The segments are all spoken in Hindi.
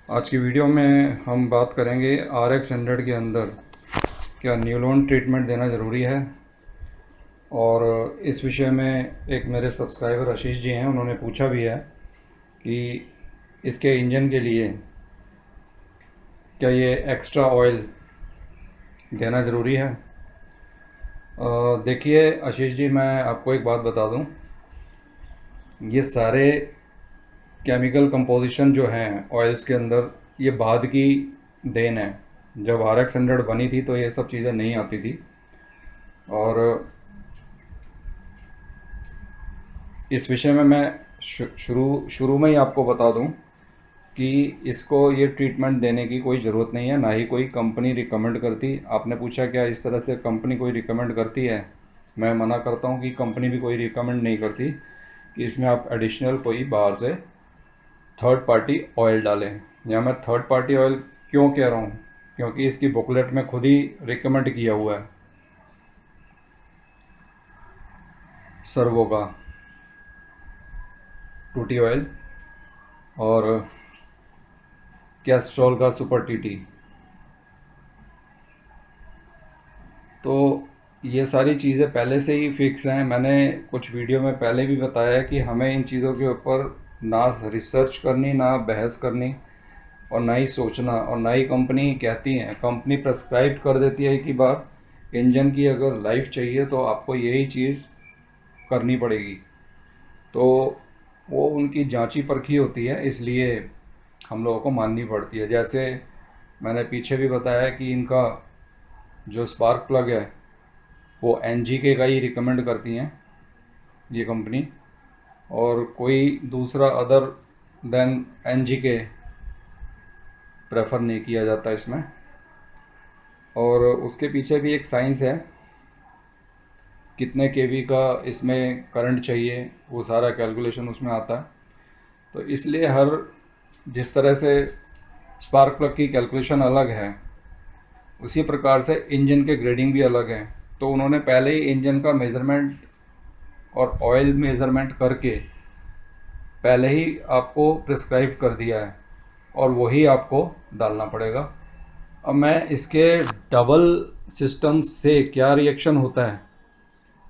आज की वीडियो में हम बात करेंगे RX 100 के अंदर क्या न्यूलॉन ट्रीटमेंट देना ज़रूरी है। और इस विषय में एक मेरे सब्सक्राइबर आशीष जी हैं, उन्होंने पूछा भी है कि इसके इंजन के लिए क्या ये एक्स्ट्रा ऑयल देना ज़रूरी है। देखिए आशीष जी, मैं आपको एक बात बता दूं, ये सारे केमिकल कंपोजिशन जो हैं ऑयल्स के अंदर, ये बाद की देन है। जब RX 100 बनी थी तो ये सब चीज़ें नहीं आती थी। और इस विषय में मैं शुरू शुरू में ही आपको बता दूं कि इसको ये ट्रीटमेंट देने की कोई ज़रूरत नहीं है, ना ही कोई कंपनी रिकमेंड करती। आपने पूछा क्या इस तरह से कंपनी कोई रिकमेंड करती है। मैं मना करता हूं कि कंपनी भी कोई रिकमेंड नहीं करती कि इसमें आप एडिशनल कोई बाहर से थर्ड पार्टी ऑयल डालें। या मैं थर्ड पार्टी ऑयल क्यों कह रहा हूँ, क्योंकि इसकी बुकलेट में खुद ही रिकमेंड किया हुआ है सर्वो का टूटी ऑयल और कैस्ट्रॉल का सुपर टीटी। तो ये सारी चीज़ें पहले से ही फिक्स हैं। मैंने कुछ वीडियो में पहले भी बताया कि हमें इन चीज़ों के ऊपर ना रिसर्च करनी, ना बहस करनी, और ना ही सोचना, और ना ही कंपनी कहती है। कंपनी प्रेस्क्राइब कर देती है कि बार इंजन की अगर लाइफ चाहिए तो आपको यही चीज़ करनी पड़ेगी। तो वो उनकी जांची परखी होती है, इसलिए हम लोगों को माननी पड़ती है। जैसे मैंने पीछे भी बताया कि इनका जो स्पार्क प्लग है वो NGK का ही रिकमेंड करती हैं ये कंपनी, और कोई दूसरा अदर देन NGK प्रेफर नहीं किया जाता इसमें। और उसके पीछे भी एक साइंस है, कितने केवी का इसमें करंट चाहिए, वो सारा कैलकुलेशन उसमें आता है। तो इसलिए हर जिस तरह से स्पार्क प्लग की कैलकुलेशन अलग है, उसी प्रकार से इंजन के ग्रेडिंग भी अलग है। तो उन्होंने पहले ही इंजन का मेज़रमेंट और ऑयल मेज़रमेंट करके पहले ही आपको प्रिस्क्राइब कर दिया है, और वही आपको डालना पड़ेगा। अब मैं इसके डबल सिस्टम से क्या रिएक्शन होता है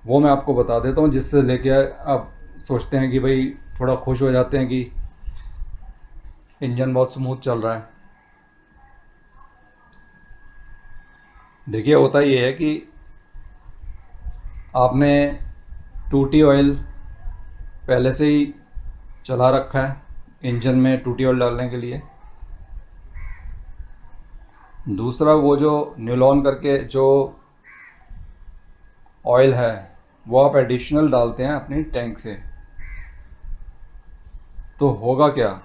वो मैं आपको बता देता हूँ, जिससे लेके आप सोचते हैं कि भाई थोड़ा खुश हो जाते हैं कि इंजन बहुत स्मूथ चल रहा है। देखिए, होता ये है कि आपने टूटी ऑयल पहले से ही चला रखा है इंजन में टूटी ऑयल डालने के लिए। दूसरा, वो जो न्यूलॉन करके जो ऑयल है वो आप एडिशनल डालते हैं अपनी टैंक से। तो होगा क्या,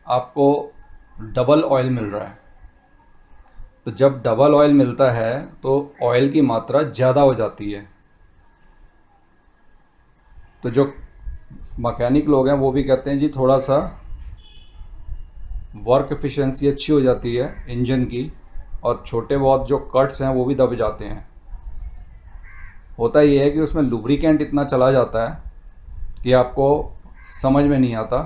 आपको डबल ऑयल मिल रहा है। तो जब डबल ऑयल मिलता है तो ऑयल की मात्रा ज़्यादा हो जाती है। तो जो मैकेनिक लोग हैं वो भी कहते हैं जी थोड़ा सा वर्क एफिशिएंसी अच्छी हो जाती है इंजन की, और छोटे बहुत जो कट्स हैं वो भी दब जाते हैं। होता ये है कि उसमें लुब्रिकेंट इतना चला जाता है कि आपको समझ में नहीं आता,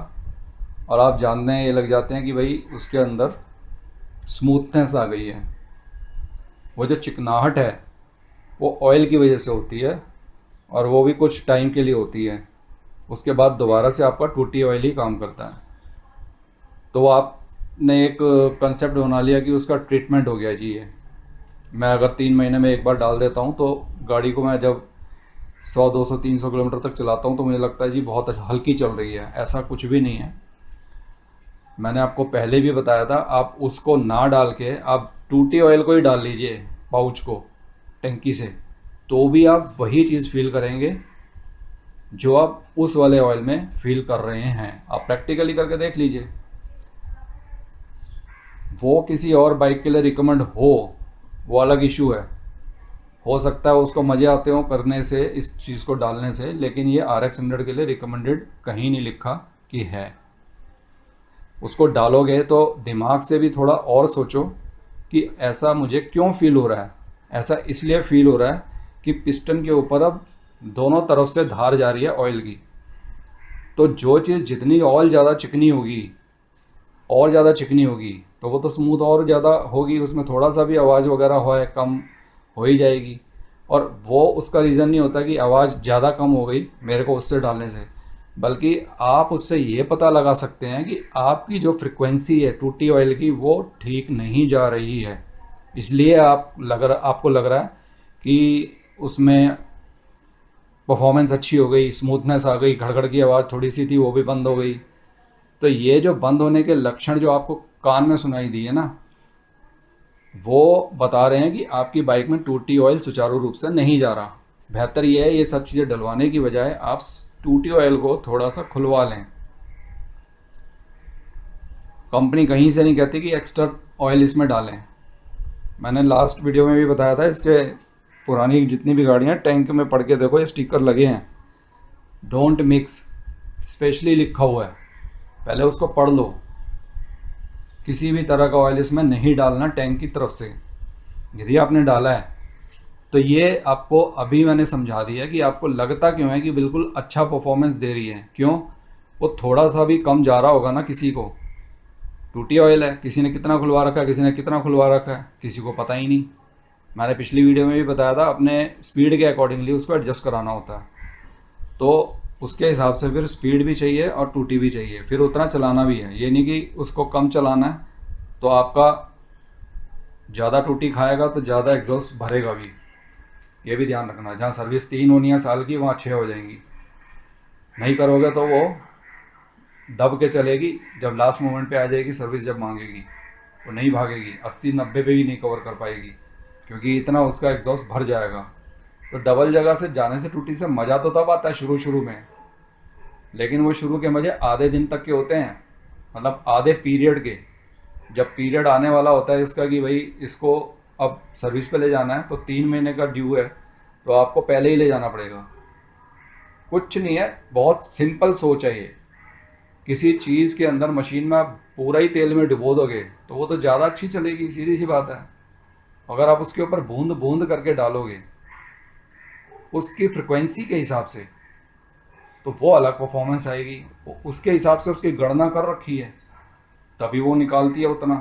और आप जानने ये लग जाते हैं कि भाई उसके अंदर स्मूथनेस आ गई है। वो जो चिकनाहट है वो ऑयल की वजह से होती है, और वो भी कुछ टाइम के लिए होती है। उसके बाद दोबारा से आपका टूटी ऑयल ही काम करता है। तो आपने एक कंसेप्ट बना लिया कि उसका ट्रीटमेंट हो गया जी ये। मैं अगर 3 महीने में एक बार डाल देता हूँ तो गाड़ी को मैं जब 100 200 300 किलोमीटर तक चलाता हूँ तो मुझे लगता है जी बहुत हल्की चल रही है। ऐसा कुछ भी नहीं है। मैंने आपको पहले भी बताया था, आप उसको ना डाल के आप टूटी ऑयल को ही डाल लीजिए पाउच को टंकी से, तो भी आप वही चीज़ फील करेंगे जो आप उस वाले ऑयल में फील कर रहे हैं। आप प्रैक्टिकली करके देख लीजिए। वो किसी और बाइक के लिए रिकमेंड हो वो अलग इशू है, हो सकता है उसको मज़े आते हो करने से, इस चीज़ को डालने से, लेकिन ये RX 100 के लिए रिकमेंडेड कहीं नहीं लिखा कि है। उसको डालोगे तो दिमाग से भी थोड़ा और सोचो कि ऐसा मुझे क्यों फील हो रहा है। ऐसा इसलिए फील हो रहा है कि पिस्टन के ऊपर अब दोनों तरफ से धार जा रही है ऑयल की। तो जो चीज़ जितनी ऑयल ज़्यादा चिकनी होगी और ज़्यादा चिकनी होगी तो वो तो स्मूथ और ज़्यादा होगी, उसमें थोड़ा सा भी आवाज़ वगैरह हो है कम हो ही जाएगी। और वो उसका रीज़न नहीं होता कि आवाज़ ज़्यादा कम हो गई मेरे को उससे डालने से, बल्कि आप उससे ये पता लगा सकते हैं कि आपकी जो फ्रिक्वेंसी है टूटी ऑयल की वो ठीक नहीं जा रही है। इसलिए आपको लग रहा है कि उसमें परफॉर्मेंस अच्छी हो गई, स्मूथनेस आ गई, घड़घड़ की आवाज़ थोड़ी सी थी वो भी बंद हो गई। तो ये जो बंद होने के लक्षण जो आपको कान में सुनाई दिए ना, वो बता रहे हैं कि आपकी बाइक में टूटी ऑयल सुचारू रूप से नहीं जा रहा। बेहतर ये है ये सब चीज़ें डलवाने की बजाय आप टूटी ऑयल को थोड़ा सा खुलवा लें। कंपनी कहीं से नहीं कहती कि एक्स्ट्रा ऑयल इसमें डालें। मैंने लास्ट वीडियो में भी बताया था, इसके पुरानी जितनी भी गाड़ियाँ टैंक में पढ़ के देखो, ये स्टिकर लगे हैं, डोंट मिक्स स्पेशली लिखा हुआ है, पहले उसको पढ़ लो। किसी भी तरह का ऑयल इसमें नहीं डालना टैंक की तरफ से। यदि आपने डाला है तो ये आपको अभी मैंने समझा दिया कि आपको लगता क्यों है कि बिल्कुल अच्छा परफॉर्मेंस दे रही है। क्यों? वो थोड़ा सा भी कम जा रहा होगा ना, किसी को टूटी ऑयल है, किसी ने कितना खुलवा रखा है, किसी ने कितना खुलवा रखा है, किसी को पता ही नहीं। मैंने पिछली वीडियो में भी बताया था, अपने स्पीड के अकॉर्डिंगली उसको एडजस्ट कराना होता है। तो उसके हिसाब से फिर स्पीड भी चाहिए और टूटी भी चाहिए, फिर उतना चलाना भी है। ये नहीं कि उसको कम चलाना है तो आपका ज़्यादा टूटी खाएगा तो ज़्यादा एग्जॉस्ट भरेगा भी। ये भी ध्यान रखना, जहाँ सर्विस 3 होनी है साल की वहाँ 6 हो जाएंगी। नहीं करोगे तो वो दब के चलेगी, जब लास्ट मोमेंट पे आ जाएगी सर्विस जब मांगेगी वो नहीं भागेगी, 80-90 पे भी नहीं कवर कर पाएगी, क्योंकि इतना उसका एग्जॉस्ट भर जाएगा। तो डबल जगह से जाने से टूटी से मज़ा तो तब आता है शुरू में, लेकिन वो शुरू के मज़े आधे दिन तक के होते हैं, मतलब आधे पीरियड के। जब पीरियड आने वाला होता है इसका कि भाई इसको अब सर्विस पे ले जाना है, तो 3 महीने का ड्यू है, तो आपको पहले ही ले जाना पड़ेगा। कुछ नहीं है, बहुत सिंपल सोच है ये। किसी चीज़ के अंदर मशीन में आप पूरा ही तेल में डुबो दोगे तो वो तो ज़्यादा अच्छी चलेगी, सीधी सी बात है। अगर आप उसके ऊपर बूंद बूंद करके डालोगे उसकी फ्रिक्वेंसी के हिसाब से तो वो अलग परफॉर्मेंस आएगी। उसके हिसाब से उसकी गणना कर रखी है, तभी वो निकालती है उतना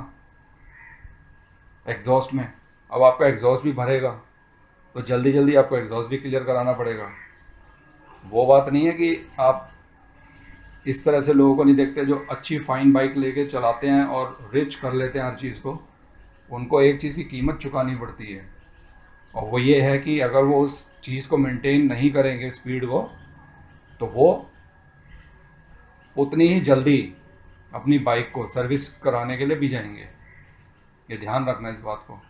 एग्जॉस्ट में। अब आपका एग्जॉस्ट भी भरेगा तो जल्दी जल्दी आपको एग्जॉस्ट भी क्लियर कराना पड़ेगा। वो बात नहीं है कि आप इस तरह से लोगों को नहीं देखते जो अच्छी फाइन बाइक लेके चलाते हैं और रिच कर लेते हैं हर चीज़ को। उनको एक चीज़ की कीमत चुकानी पड़ती है, और वो ये है कि अगर वो उस चीज़ को मेंटेन नहीं करेंगे स्पीड को, तो वो उतनी ही जल्दी अपनी बाइक को सर्विस कराने के लिए भी जाएंगे। ये ध्यान रखना इस बात को।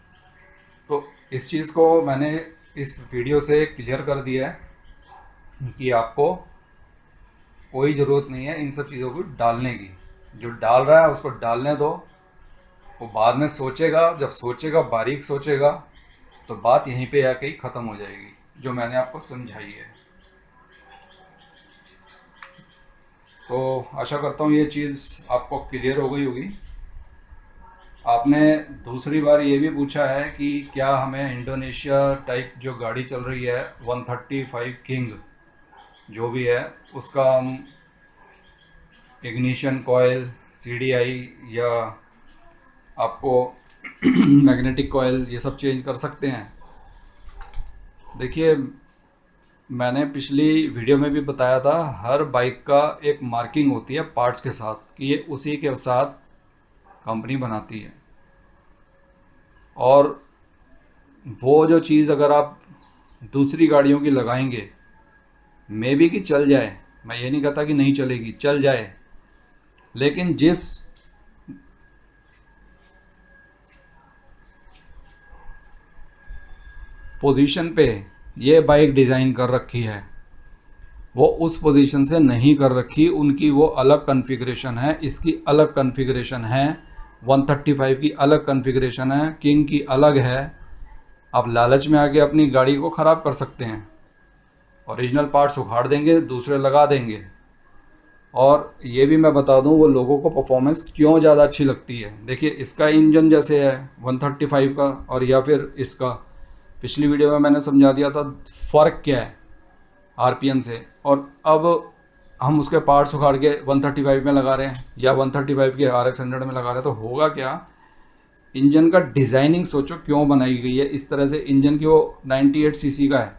तो इस चीज़ को मैंने इस वीडियो से क्लियर कर दिया है कि आपको कोई ज़रूरत नहीं है इन सब चीज़ों को डालने की। जो डाल रहा है उसको डालने दो, वो बाद में सोचेगा, जब सोचेगा बारीक सोचेगा तो बात यहीं पे आके ही ख़त्म हो जाएगी, जो मैंने आपको समझाई है। तो आशा करता हूँ ये चीज़ आपको क्लियर हो गई होगी। आपने दूसरी बार ये भी पूछा है कि क्या हमें इंडोनेशिया टाइप जो गाड़ी चल रही है 135 किंग जो भी है उसका हम इग्निशन कॉयल, CDI या आपको मैग्नेटिक कॉयल ये सब चेंज कर सकते हैं। देखिए, मैंने पिछली वीडियो में भी बताया था, हर बाइक का एक मार्किंग होती है पार्ट्स के साथ कि ये उसी के साथ कंपनी बनाती है। और वो जो चीज़ अगर आप दूसरी गाड़ियों की लगाएंगे, मे बी कि चल जाए, मैं ये नहीं कहता कि नहीं चलेगी, चल जाए, लेकिन जिस पोजीशन पे ये बाइक डिज़ाइन कर रखी है वो उस पोजीशन से नहीं कर रखी। उनकी वो अलग कॉन्फ़िगरेशन है, इसकी अलग कॉन्फ़िगरेशन है, 135 की अलग कॉन्फ़िगरेशन है, किंग की अलग है। आप लालच में आके अपनी गाड़ी को ख़राब कर सकते हैं, ओरिजिनल पार्ट्स उखाड़ देंगे, दूसरे लगा देंगे। और ये भी मैं बता दूं वो लोगों को परफॉर्मेंस क्यों ज़्यादा अच्छी लगती है। देखिए, इसका इंजन जैसे है 135 का और या फिर इसका, पिछली वीडियो में मैंने समझा दिया था फ़र्क क्या है RPM से। और अब हम उसके पार्ट्स उखाड़ के 135 में लगा रहे हैं या 135 के RX 100 में लगा रहे हैं, तो होगा क्या, इंजन का डिज़ाइनिंग सोचो क्यों बनाई गई है इस तरह से। इंजन की वो 98 सीसी का है,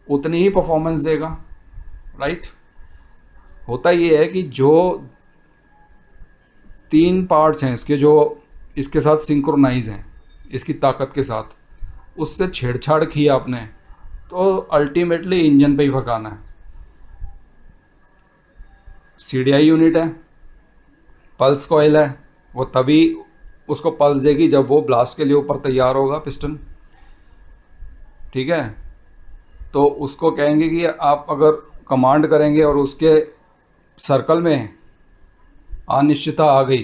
उतनी ही परफॉर्मेंस देगा, राइट। होता ये है कि जो 3 पार्ट्स हैं इसके जो इसके साथ सिंक्रोनाइज हैं इसकी ताकत के साथ, उससे छेड़छाड़ की आपने तो अल्टीमेटली इंजन पे ही भगाना है। CDI यूनिट है, पल्स कॉइल है, वो तभी उसको पल्स देगी जब वो ब्लास्ट के लिए ऊपर तैयार होगा पिस्टन, ठीक है। तो उसको कहेंगे कि आप अगर कमांड करेंगे और उसके सर्कल में अनिश्चितता आ गई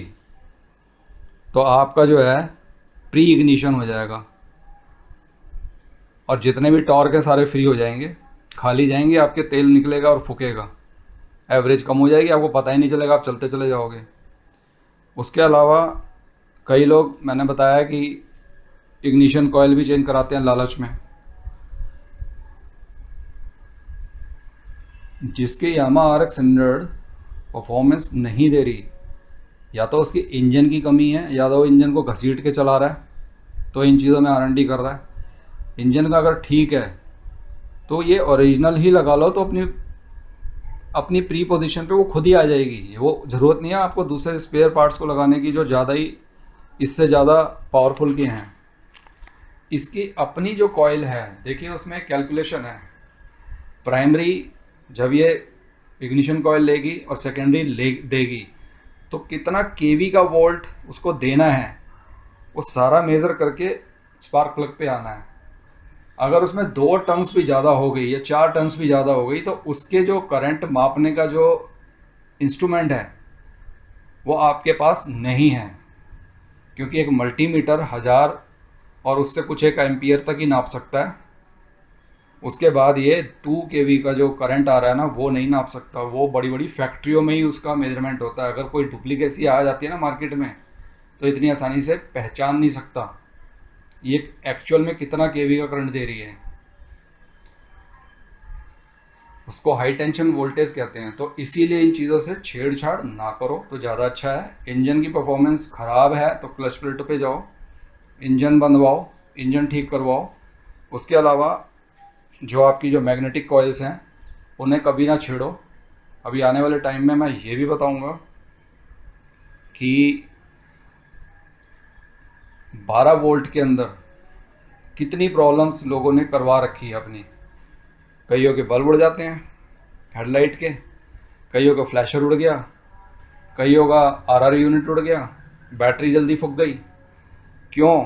तो आपका जो है प्री इग्निशन हो जाएगा और जितने भी टॉर्क हैं सारे फ्री हो जाएंगे, खाली जाएंगे, आपके तेल निकलेगा और फूकेगा, एवरेज कम हो जाएगी, आपको पता ही नहीं चलेगा, आप चलते चले जाओगे। उसके अलावा कई लोग, मैंने बताया कि इग्निशन कॉयल भी चेंज कराते हैं लालच में। जिसकी यामाहा RX 100 परफॉर्मेंस नहीं दे रही, या तो उसकी इंजन की कमी है या तो वो इंजन को घसीट के चला रहा है, तो इन चीज़ों में R&D कर रहा है। इंजन का अगर ठीक है तो ये ओरिजिनल ही लगा लो, तो अपनी प्री पोजीशन पे वो खुद ही आ जाएगी। वो ज़रूरत नहीं है आपको दूसरे स्पेयर पार्ट्स को लगाने की जो ज़्यादा ही इससे ज़्यादा पावरफुल के हैं। इसकी अपनी जो कॉइल है, देखिए उसमें कैलकुलेशन है। प्राइमरी जब ये इग्निशन कॉइल लेगी और सेकेंडरी देगी तो कितना केवी का वोल्ट उसको देना है, वो सारा मेज़र करके स्पार्क प्लग पे आना है। अगर उसमें 2 टन्स भी ज़्यादा हो गई या 4 टन्स भी ज़्यादा हो गई तो उसके जो करंट मापने का जो इंस्ट्रूमेंट है वो आपके पास नहीं है, क्योंकि एक मल्टीमीटर 1000 और उससे कुछ एक एम्पियर तक ही नाप सकता है। उसके बाद ये 2 kV का जो करंट आ रहा है ना वो नहीं नाप सकता। वो बड़ी बड़ी फैक्ट्रियों में ही उसका मेजरमेंट होता है। अगर कोई डुप्लीकेसी आ जाती है ना मार्केट में तो इतनी आसानी से पहचान नहीं सकता ये एक्चुअल में कितना kV का करंट दे रही है। उसको हाई टेंशन वोल्टेज कहते हैं। तो इसीलिए इन चीज़ों से छेड़छाड़ ना करो तो ज़्यादा अच्छा है। इंजन की परफॉर्मेंस ख़राब है तो क्लच प्लेट पे जाओ, इंजन बनवाओ, इंजन ठीक करवाओ। उसके अलावा जो आपकी जो मैग्नेटिक कॉइल्स हैं उन्हें कभी ना छेड़ो। अभी आने वाले टाइम में मैं ये भी बताऊंगा कि 12 वोल्ट के अंदर कितनी प्रॉब्लम्स लोगों ने करवा रखी है अपनी। कईयों के बल्ब उड़ जाते हैं हेडलाइट के, कईयों का फ्लैशर उड़ गया, कईयों का RR यूनिट उड़ गया, बैटरी जल्दी फूक गई। क्यों?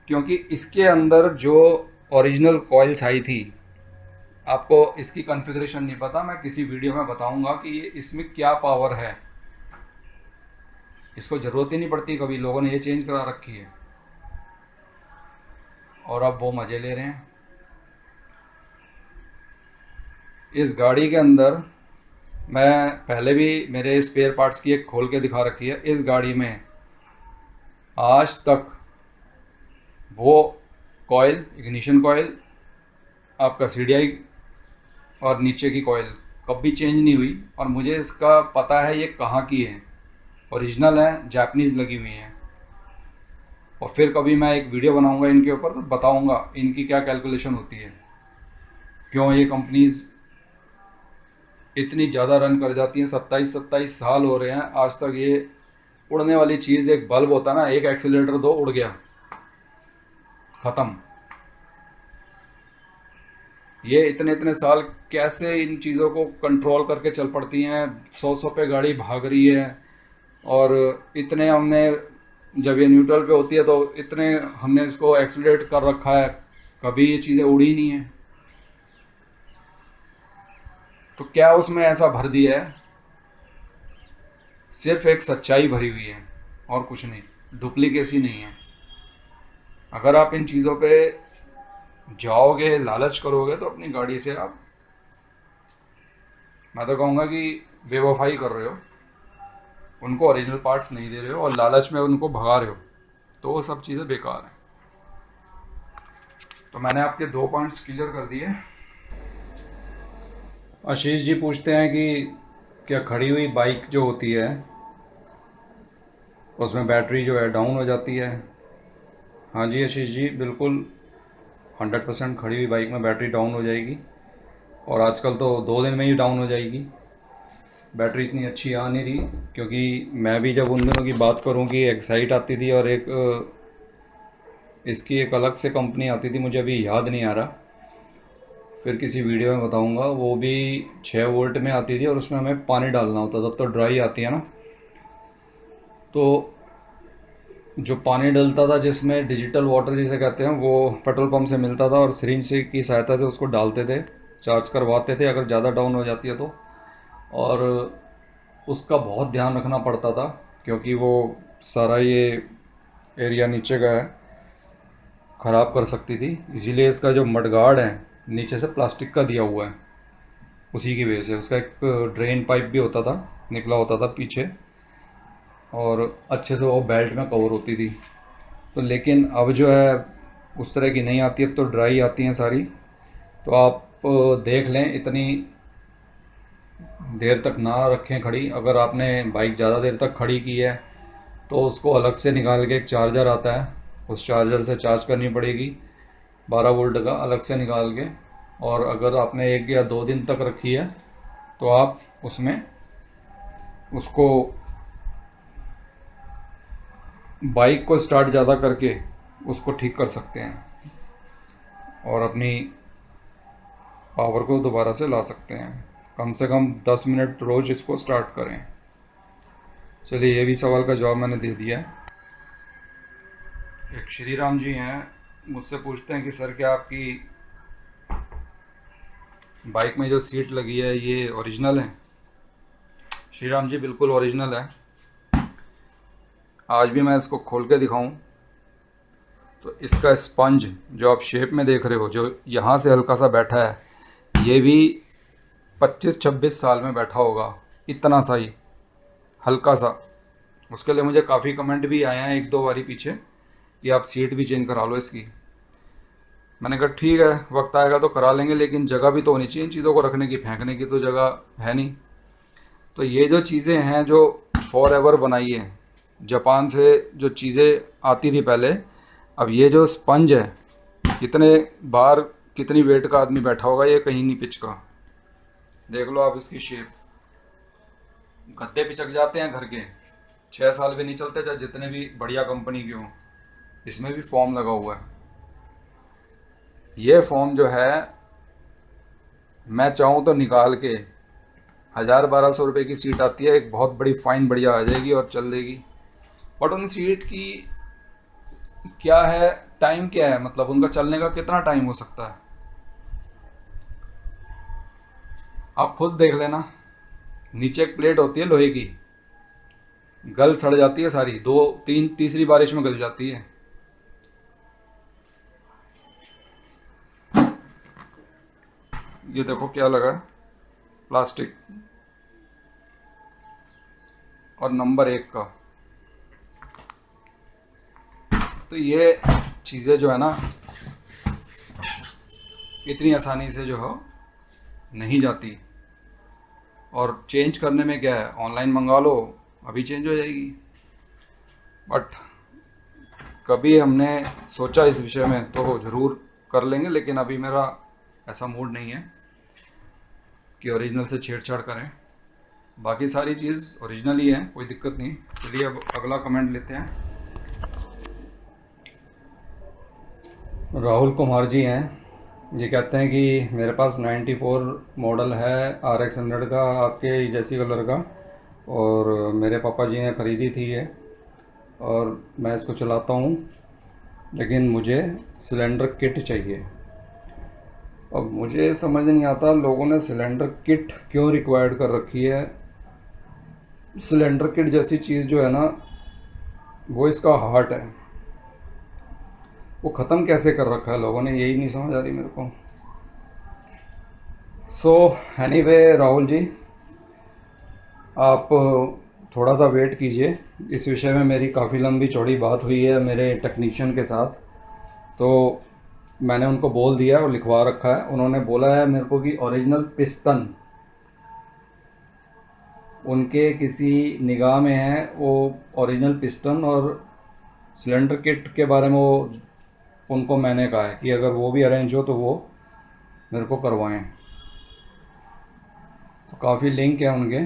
क्योंकि इसके अंदर जो ओरिजिनल कॉइल्स आई थी, आपको इसकी कॉन्फ़िगरेशन नहीं पता, मैं किसी वीडियो में बताऊंगा कि ये इसमें क्या पावर है। इसको ज़रूरत ही नहीं पड़ती कभी, लोगों ने ये चेंज करा रखी है और अब वो मज़े ले रहे हैं। इस गाड़ी के अंदर मैं पहले भी मेरे स्पेयर पार्ट्स की एक खोल के दिखा रखी है। इस गाड़ी में आज तक वो कॉइल, इग्निशन कॉइल, आपका CDI और नीचे की कॉइल कभी चेंज नहीं हुई। और मुझे इसका पता है ये कहाँ की है, ओरिजिनल है, जापानीज़ लगी हुई हैं। और फिर कभी मैं एक वीडियो बनाऊंगा इनके ऊपर तो बताऊंगा इनकी क्या कैलकुलेशन होती है, क्यों ये कंपनीज़ इतनी ज़्यादा रन कर जाती हैं। 27 साल हो रहे हैं आज तक ये उड़ने वाली चीज़, एक बल्ब होता है ना, एक एक्सीलरेटर दो उड़ गया, ख़त्म। ये इतने साल कैसे इन चीज़ों को कंट्रोल करके चल पड़ती हैं। 100 पे गाड़ी भाग रही है और इतने हमने, जब ये न्यूट्रल पे होती है तो इतने हमने इसको एक्सीलरेट कर रखा है, कभी ये चीज़ें उड़ी नहीं है। तो क्या उसमें ऐसा भर दिया है? सिर्फ एक सच्चाई भरी हुई है और कुछ नहीं, डुप्लीकेसी नहीं है। अगर आप इन चीज़ों पे जाओगे, लालच करोगे तो अपनी गाड़ी से आप, मैं तो कहूँगा कि बेवफाई कर रहे हो, उनको ओरिजिनल पार्ट्स नहीं दे रहे हो और लालच में उनको भगा रहे हो, तो वो सब चीज़ें बेकार हैं। तो मैंने आपके 2 पॉइंट्स क्लियर कर दिए। आशीष जी पूछते हैं कि क्या खड़ी हुई बाइक जो होती है उसमें बैटरी जो है डाउन हो जाती है। हाँ जी आशीष जी, बिल्कुल 100% खड़ी हुई बाइक में बैटरी डाउन हो जाएगी, और आजकल तो 2 दिन में ही डाउन हो जाएगी। बैटरी इतनी अच्छी आ नहीं रही, क्योंकि मैं भी जब उन दिनों की बात करूं कि एक्साइट आती थी और एक इसकी एक अलग से कंपनी आती थी, मुझे अभी याद नहीं आ रहा, फिर किसी वीडियो में बताऊंगा। वो भी 6 वोल्ट में आती थी और उसमें हमें पानी डालना होता था, तब तो ड्राई आती है ना। तो जो पानी डलता था जिसमें डिजिटल वाटर जिसे कहते हैं, वो पेट्रोल पंप से मिलता था और सिरिंज से की सहायता से उसको डालते थे, चार्ज करवाते थे अगर ज़्यादा डाउन हो जाती है तो। और उसका बहुत ध्यान रखना पड़ता था, क्योंकि वो सारा ये एरिया नीचे का है, ख़राब कर सकती थी। इसीलिए इसका जो मडगार्ड है नीचे से प्लास्टिक का दिया हुआ है, उसी की वजह से। उसका एक ड्रेन पाइप भी होता था, निकला होता था पीछे, और अच्छे से वो बेल्ट में कवर होती थी। तो लेकिन अब जो है उस तरह की नहीं आती, अब तो ड्राई आती हैं सारी। तो आप देख लें, इतनी देर तक ना रखें खड़ी। अगर आपने बाइक ज़्यादा देर तक खड़ी की है तो उसको अलग से निकाल के, एक चार्जर आता है, उस चार्जर से चार्ज करनी पड़ेगी 12 वोल्ट का, अलग से निकाल के। और अगर आपने 1 या 2 दिन तक रखी है तो आप उसमें उसको बाइक को स्टार्ट ज़्यादा करके उसको ठीक कर सकते हैं और अपनी पावर को दोबारा से ला सकते हैं। कम से कम 10 मिनट रोज़ इसको स्टार्ट करें। चलिए, ये भी सवाल का जवाब मैंने दे दिया है। एक श्री राम जी हैं, मुझसे पूछते हैं कि सर क्या आपकी बाइक में जो सीट लगी है ये ओरिजिनल है? श्री राम जी, बिल्कुल ओरिजिनल है। आज भी मैं इसको खोल के दिखाऊं तो इसका स्पंज जो आप शेप में देख रहे हो, जो यहाँ से हल्का सा बैठा है, ये भी 25-26 साल में बैठा होगा, इतना सा ही हल्का सा। उसके लिए मुझे काफ़ी कमेंट भी आए हैं 1-2 बारी पीछे कि आप सीट भी चेंज करा लो इसकी। मैंने कहा ठीक है, वक्त आएगा तो करा लेंगे, लेकिन जगह भी तो होनी चाहिए इन चीज़ों को रखने की, फेंकने की तो जगह है नहीं। तो ये जो चीज़ें हैं जो फॉर एवर बनाई हैं, जापान से जो चीज़ें आती थी पहले, अब ये जो स्पंज है, कितने बार कितनी वेट का आदमी बैठा होगा, ये कहीं नहीं पिचका। देख लो आप इसकी शेप। गद्दे पिचक जाते हैं घर के, 6 साल भी नहीं चलते, चाहे जितने भी बढ़िया कंपनी के हों। इसमें भी फॉर्म लगा हुआ है। ये फॉर्म जो है, मैं चाहूँ तो निकाल के 1000-1200 रुपये की सीट आती है, एक बहुत बड़ी फाइन बढ़िया आ जाएगी और चल देगी। बट उन सीट की क्या है, टाइम क्या है, मतलब उनका चलने का कितना टाइम हो सकता है, आप खुद देख लेना। नीचे एक प्लेट होती है लोहे की, गल सड़ जाती है सारी, 2-3 तीसरी बारिश में गल जाती है। ये देखो क्या लगा है, प्लास्टिक, और नंबर 1 का। तो ये चीज़ें जो है ना, इतनी आसानी से जो है नहीं जाती। और चेंज करने में क्या है, ऑनलाइन मंगा लो, अभी चेंज हो जाएगी। बट कभी हमने सोचा इस विषय में तो ज़रूर कर लेंगे, लेकिन अभी मेरा ऐसा मूड नहीं है कि ओरिजिनल से छेड़छाड़ करें। बाकी सारी चीज़ ओरिजिनल ही है, कोई दिक्कत नहीं। चलिए अब अगला कमेंट लेते हैं। राहुल कुमार जी हैं, ये कहते हैं कि मेरे पास 94 मॉडल है RX 100 का, आपके जैसी कलर का, और मेरे पापा जी ने ख़रीदी थी ये, और मैं इसको चलाता हूँ, लेकिन मुझे सिलेंडर किट चाहिए। अब मुझे समझ नहीं आता लोगों ने सिलेंडर किट क्यों रिक्वायर्ड कर रखी है। सिलेंडर किट जैसी चीज़ जो है ना, वो इसका हार्ट है, वो ख़त्म कैसे कर रखा है लोगों ने, यही नहीं समझ आ रही मेरे को। सो एनीवे राहुल जी, आप थोड़ा सा वेट कीजिए। इस विषय में मेरी काफ़ी लंबी चौड़ी बात हुई है मेरे टेक्नीशियन के साथ, तो मैंने उनको बोल दिया और लिखवा रखा है। उन्होंने बोला है मेरे को कि ओरिजिनल पिस्टन उनके किसी निगाह में है वो ओरिजिनल पिस्टन और सिलेंडर किट के बारे में वो उनको मैंने कहा है कि अगर वो भी अरेंज हो तो वो मेरे को करवाएं। तो काफ़ी लिंक है उनके,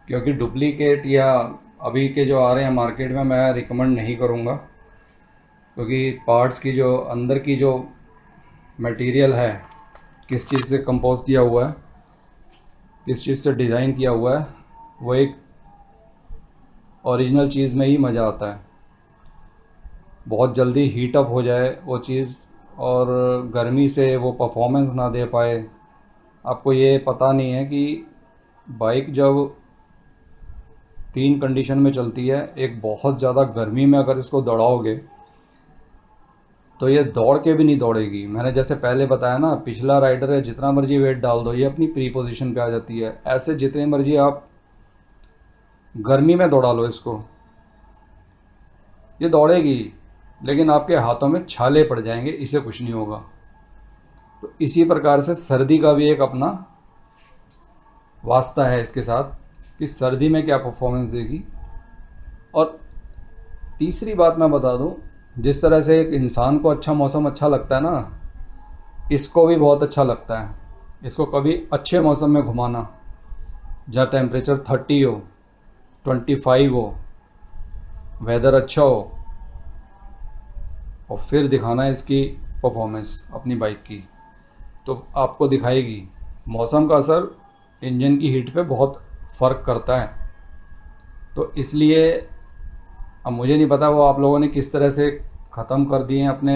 क्योंकि डुप्लीकेट या अभी के जो आ रहे हैं मार्केट में मैं रिकमेंड नहीं करूँगा, क्योंकि पार्ट्स की जो अंदर की जो मटेरियल है, किस चीज़ से कंपोज किया हुआ है, किस चीज़ से डिज़ाइन किया हुआ है, वो एक ओरिजिनल चीज़ में ही मज़ा आता है। बहुत जल्दी हीट अप हो जाए वो चीज़ और गर्मी से वो परफॉर्मेंस ना दे पाए। आपको ये पता नहीं है कि बाइक जब 3 कंडीशन में चलती है, एक बहुत ज़्यादा गर्मी में अगर इसको दौड़ाओगे तो ये दौड़ के भी नहीं दौड़ेगी। मैंने जैसे पहले बताया ना, पिछला राइडर है जितना मर्जी वेट डाल दो ये अपनी प्री पोजीशन पे आ जाती है। ऐसे जितने मर्जी आप गर्मी में दौड़ा लो इसको, ये दौड़ेगी, लेकिन आपके हाथों में छाले पड़ जाएंगे, इसे कुछ नहीं होगा। तो इसी प्रकार से सर्दी का भी एक अपना वास्ता है इसके साथ कि सर्दी में क्या परफॉर्मेंस देगी। और तीसरी बात मैं बता दूं, जिस तरह से एक इंसान को अच्छा मौसम अच्छा लगता है ना, इसको भी बहुत अच्छा लगता है। इसको कभी अच्छे मौसम में घुमाना, जहाँ टेम्परेचर 30 हो, 25 हो, वेदर अच्छा हो, और फिर दिखाना इसकी परफॉर्मेंस अपनी बाइक की, तो आपको दिखाएगी। मौसम का असर इंजन की हीट पे बहुत फ़र्क करता है। तो इसलिए अब मुझे नहीं पता वो आप लोगों ने किस तरह से ख़त्म कर दिए हैं अपने,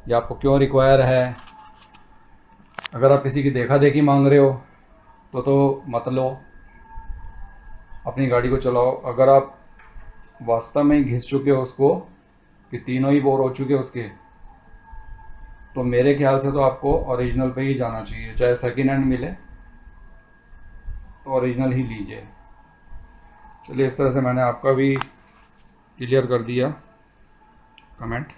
या आपको क्यों रिक्वायर है। अगर आप किसी की देखा देखी मांग रहे हो तो मत लो, अपनी गाड़ी को चलाओ। अगर आप वास्तव में ही घिस चुके हो उसको कि तीनों ही बोर हो चुके हो उसके, तो मेरे ख्याल से तो आपको ओरिजिनल पे ही जाना चाहिए। चाहे सेकेंड हैंड मिले तो ओरिजिनल ही लीजिए। चलिए, इस तरह से मैंने आपका भी क्लियर कर दिया कमेंट।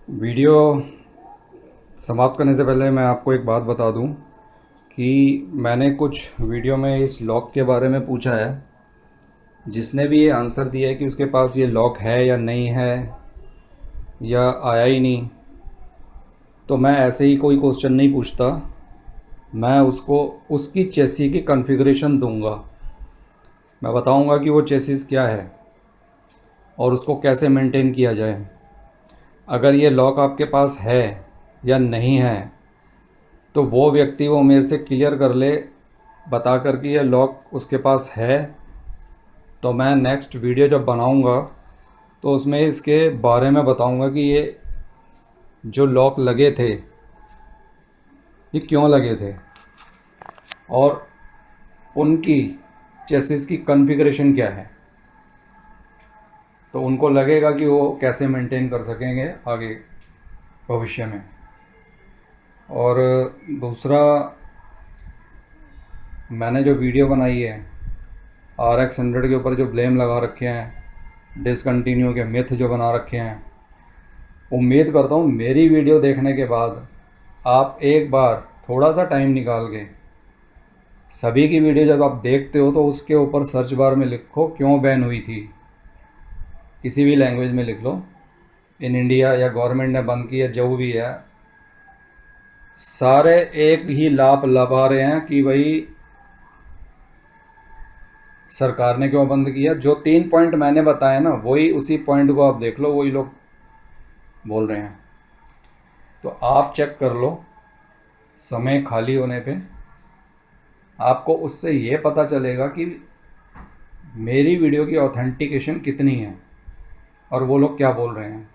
वीडियो समाप्त करने से पहले मैं आपको एक बात बता दूं कि मैंने कुछ वीडियो में इस लॉक के बारे में पूछा है। जिसने भी ये आंसर दिया है कि उसके पास ये लॉक है या नहीं है या आया ही नहीं, तो मैं ऐसे ही कोई क्वेश्चन नहीं पूछता। मैं उसको उसकी चेसी की कॉन्फ़िगरेशन दूंगा। मैं बताऊंगा कि वो चेसिस क्या है और उसको कैसे मेंटेन किया जाए। अगर ये लॉक आपके पास है या नहीं है, तो वो व्यक्ति वो मेरे से क्लियर कर ले, बता कर कि ये लॉक उसके पास है। तो मैं नेक्स्ट वीडियो जब बनाऊंगा तो उसमें इसके बारे में बताऊंगा कि ये जो लॉक लगे थे ये क्यों लगे थे और उनकी चेसिस की कॉन्फ़िगरेशन क्या है। तो उनको लगेगा कि वो कैसे मेंटेन कर सकेंगे आगे भविष्य में। और दूसरा, मैंने जो वीडियो बनाई है RX 100 के ऊपर जो ब्लेम लगा रखे हैं, डिसकंटिन्यू के मिथ जो बना रखे हैं, उम्मीद करता हूँ मेरी वीडियो देखने के बाद आप एक बार थोड़ा सा टाइम निकाल के सभी की वीडियो जब आप देखते हो तो उसके ऊपर सर्च बार में लिखो क्यों बैन हुई थी, किसी भी लैंग्वेज में लिख लो, इन इंडिया या गवर्नमेंट ने बंद की है, जो भी है, सारे एक ही लाप लपा रहे हैं कि भाई सरकार ने क्यों बंद किया। जो 3 पॉइंट मैंने बताए ना, वही उसी पॉइंट को आप देख लो, वही लोग बोल रहे हैं। तो आप चेक कर लो समय खाली होने पे, आपको उससे ये पता चलेगा कि मेरी वीडियो की ऑथेंटिकेशन कितनी है और वो लोग क्या बोल रहे हैं।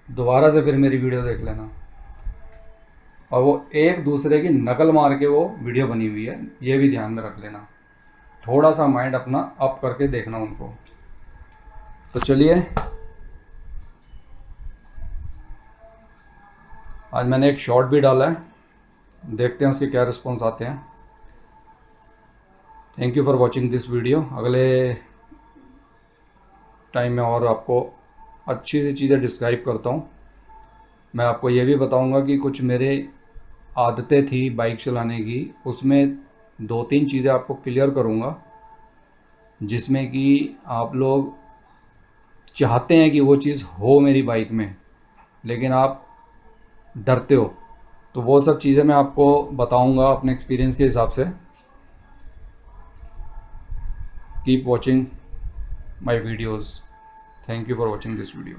दोबारा से फिर मेरी वीडियो देख लेना। और वो एक दूसरे की नकल मार के वो वीडियो बनी हुई है, ये भी ध्यान में रख लेना। थोड़ा सा माइंड अपना अप करके देखना उनको। तो चलिए, आज मैंने एक शॉर्ट भी डाला है, देखते हैं उसके क्या रिस्पॉन्स आते हैं। Thank you for watching this video. अगले टाइम में और आपको अच्छी सी चीज़ें डिस्क्राइब करता हूँ। मैं आपको ये भी बताऊँगा कि कुछ मेरे आदतें थी बाइक चलाने की, उसमें 2-3 चीज़ें आपको क्लियर करूँगा, जिसमें कि आप लोग चाहते हैं कि वो चीज़ हो मेरी बाइक में, लेकिन आप डरते हो। तो वो सब चीज़ें मैं आपको बताऊंगा अपने एक्सपीरियंस के हिसाब से। Keep watching my videos. Thank you for watching this video.